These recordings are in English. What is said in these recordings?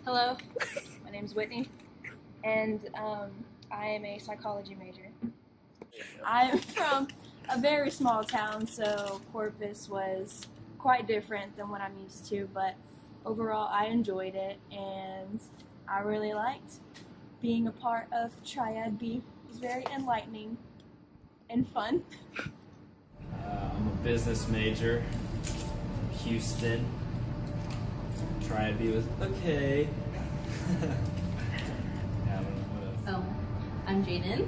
Hello, my name's Whitney, and I am a psychology major. I'm from a very small town, so Corpus was quite different than what I'm used to, but overall I enjoyed it, and I really liked being a part of Triad B. It was very enlightening and fun. I'm a business major, Houston. Triad B was okay. Yeah, what else? Oh, I'm Jaden.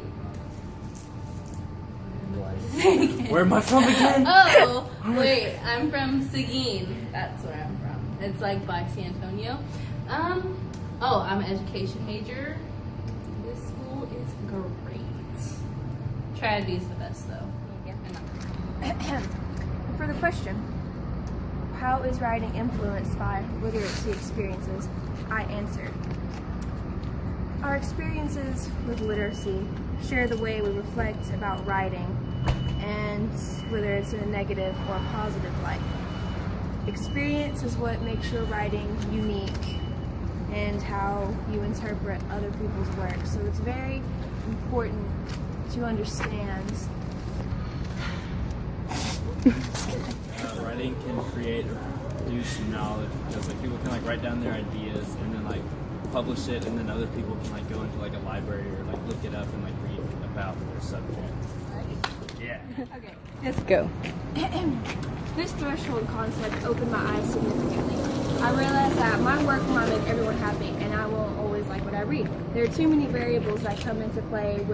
Where am I from again? Oh, wait, I'm from Seguin. That's where I'm from. It's like by San Antonio. Oh, I'm an education major. This school is great. Triad B is the best though. Yeah. For the question, how is writing influenced by literacy experiences? I answered. Our experiences with literacy share the way we reflect about writing, and whether it's in a negative or a positive light. Experience is what makes your writing unique and how you interpret other people's work. So it's very important to understand. Writing can create or produce knowledge because like people can write down their ideas and then publish it, and then other people can go into a library or look it up and read about their subject. Yeah. Okay, let's go. This threshold concept opened my eyes significantly. I realized that my work might make everyone happy, and I won't always like what I read. There are too many variables that come into play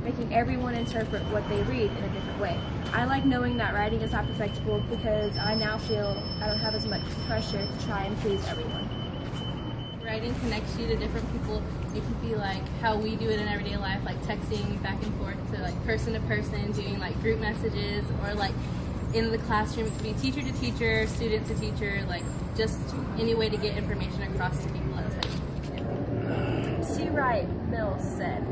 making everyone interpret what they read in a different way. I like knowing that writing is not perfectible because I now feel I don't have as much pressure to try and please everyone. Writing connects you to different people. It could be like how we do it in everyday life, like texting back and forth to person to person, doing group messages, or in the classroom it could be teacher to teacher, student to teacher, just any way to get information across to people. That's how C. Wright Mills said,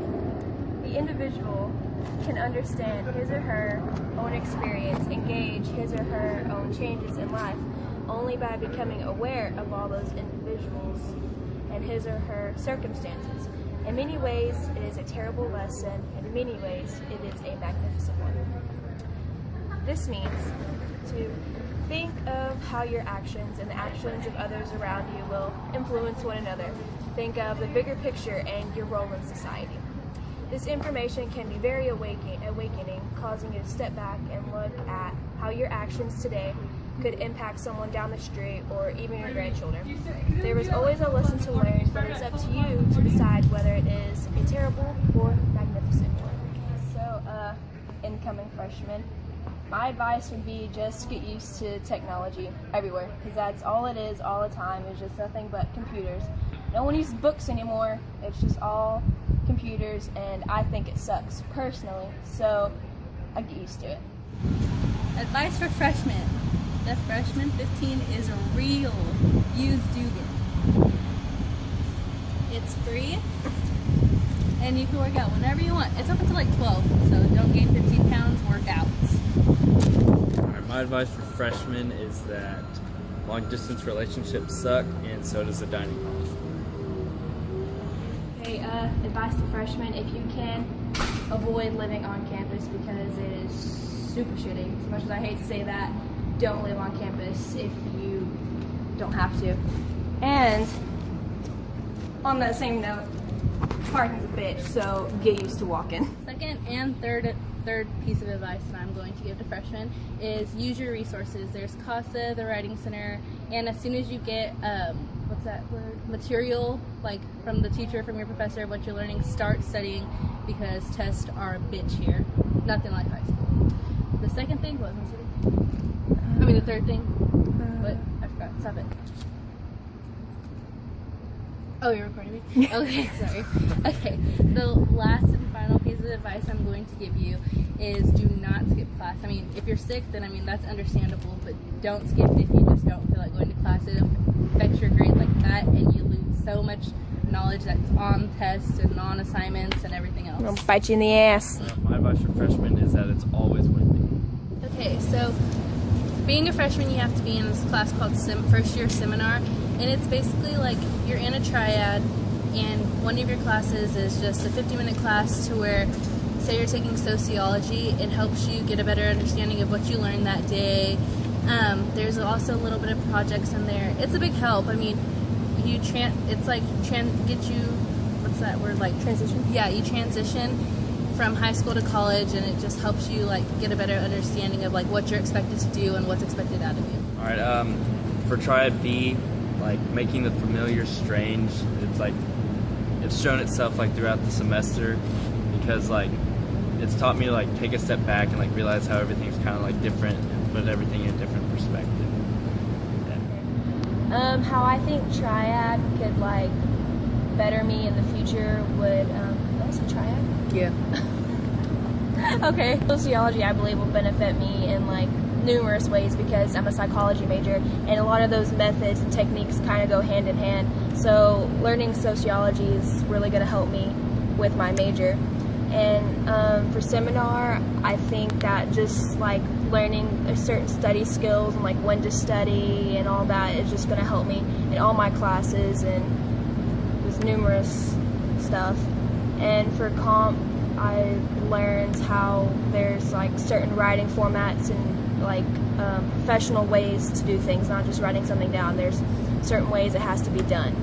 "The individual can understand his or her own experience, engage his or her own changes in life, only by becoming aware of all those individuals and his or her circumstances. In many ways, it is a terrible lesson, and in many ways, it is a magnificent one." This means to think of how your actions and the actions of others around you will influence one another. Think of the bigger picture and your role in society. This information can be very awakening, causing you to step back and look at how your actions today could impact someone down the street or even your grandchildren. There is always a lesson to learn, but it's up to you to decide whether it is a terrible or magnificent one. So, incoming freshmen, my advice would be just get used to technology everywhere, because that's all it is all the time. It's just nothing but computers. No one uses books anymore. It's just all computers, and I think it sucks personally, so I get used to it. Advice for freshmen. The freshman 15 is real. Use Dugan. It's free, and you can work out whenever you want. It's open to 12, so don't gain 15 pounds, work out. Alright, my advice for freshmen is that long distance relationships suck, and so does the dining hall. Okay, advice to freshmen, if you can, avoid living on campus because it is super shitty. As much as I hate to say that, don't live on campus if you don't have to. And on that same note, parking's a bitch, so get used to walking. Second and third piece of advice that I'm going to give to freshmen is use your resources. There's CASA, the Writing Center, and as soon as you get what's that word? Material, from the teacher, from your professor, what you're learning, start studying, because tests are a bitch here. Nothing like high school. The second thing, what was I saying? The third thing. What? I forgot. Stop it. Oh, you're recording me? Okay, sorry. Okay, the last and final piece of advice I'm going to give you is do not skip class. If you're sick, then that's understandable, but don't skip it if you just don't feel like going to class. It affects your grade like that, and you lose so much knowledge that's on tests and on assignments and everything else. I'm gonna bite you in the ass. My advice for freshmen is that it's always windy. Okay, so being a freshman, you have to be in this class called first year seminar, And it's basically like you're in a triad, and one of your classes is just a 50-minute class to where, say you're taking sociology, it helps you get a better understanding of what you learned that day. There's also a little bit of projects in there. It's a big help. I mean, it's like get you, what's that word, like Transition? Yeah, you transition from high school to college, and it just helps you like get a better understanding of like what you're expected to do and what's expected out of you. All right. For triad B, like making the familiar strange, it's shown itself like throughout the semester, because like it's taught me to like take a step back and like realize how everything's kind of like different and put everything in a different perspective. Yeah. How I think triad could like better me in the future would, what's a triad? Yeah. Okay. Sociology, I believe, will benefit me in like numerous ways because I'm a psychology major, and a lot of those methods and techniques kind of go hand in hand. So learning sociology is really going to help me with my major. And for seminar, I think that just like learning a certain study skills and like when to study and all that is just going to help me in all my classes, and there's numerous stuff. And for comp, I learned how there's like certain writing formats and like professional ways to do things, not just writing something down. There's certain ways it has to be done,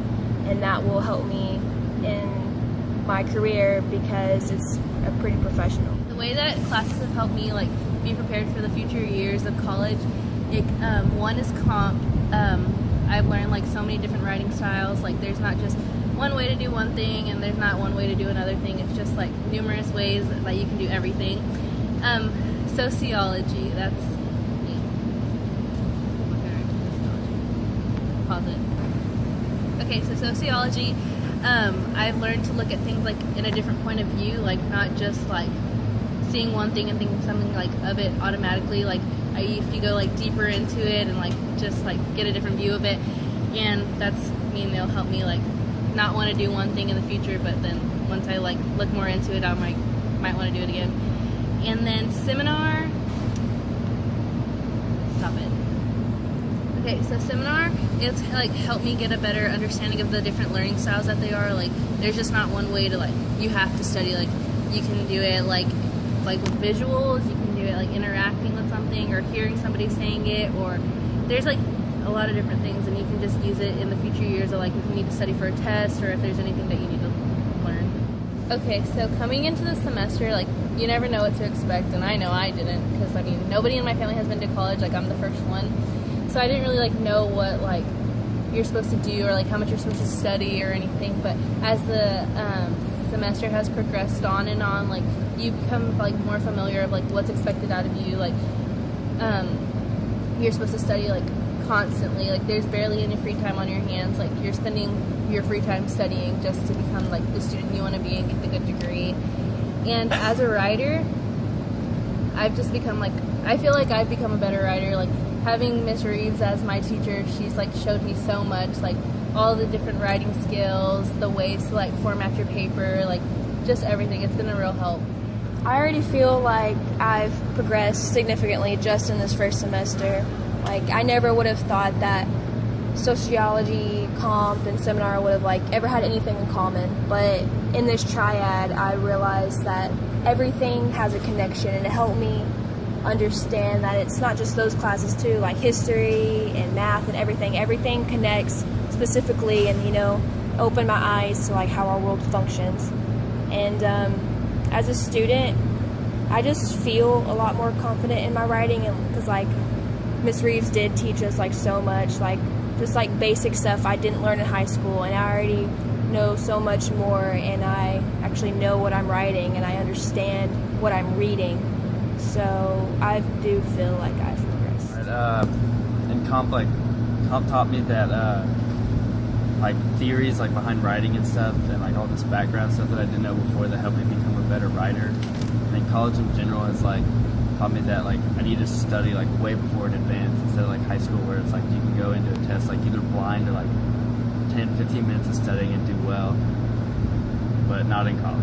and that will help me in my career because it's a pretty professional. The way that classes have helped me like be prepared for the future years of college, one is comp. I've learned like so many different writing styles. Like there's not just one way to do one thing, and there's not one way to do another thing. It's just like numerous ways that you can do everything. Sociology, that's me. Pause it. Okay, so sociology, I've learned to look at things like in a different point of view, like not just like seeing one thing and thinking something like of it automatically. Like if you go like deeper into it and like just like get a different view of it, and that's they'll help me like not want to do one thing in the future, but then once I like look more into it, I might want to do it again. And then seminar, stop it. Okay, so seminar, it's like helped me get a better understanding of the different learning styles that they are. Like there's just not one way to like you have to study. Like you can do it like with visuals, you can do it like interacting with something or hearing somebody saying it, or there's like a lot of different things, and you can just use it in the future years, or like if you need to study for a test, or if there's anything that you need to learn. Okay, so coming into the semester, like you never know what to expect, and I know I didn't, because I mean nobody in my family has been to college. Like I'm the first one, so I didn't really like know what like you're supposed to do or like how much you're supposed to study or anything. But as the semester has progressed on and on, like you become like more familiar of like what's expected out of you. Like you're supposed to study like constantly. Like there's barely any free time on your hands. Like you're spending your free time studying just to become like the student you want to be and get the good degree. And as a writer, I've just become like, I feel like I've become a better writer. Like having Miss Reeves as my teacher, she's like showed me so much, like all the different writing skills, the ways to like format your paper, like just everything. It's been a real help. I already feel like I've progressed significantly just in this first semester. Like I never would have thought that sociology, comp, and seminar would have like ever had anything in common. But in this triad, I realized that everything has a connection, and it helped me understand that it's not just those classes too, like history and math and everything. Everything connects specifically, and open my eyes to like how our world functions. And as a student, I just feel a lot more confident in my writing, and because like Miss Reeves did teach us like so much, like just like basic stuff I didn't learn in high school, and I already know so much more, and I actually know what I'm writing, and I understand what I'm reading. So I do feel like I've progressed. Right, and comp taught me that like theories like behind writing and stuff, and like all this background stuff that I didn't know before that helped me become a better writer. And then college in general has like taught me that like I need to study like way before in advance, instead of like high school where it's like you can go into a test like either blind or like 10-15 minutes of studying and do well, but not in college.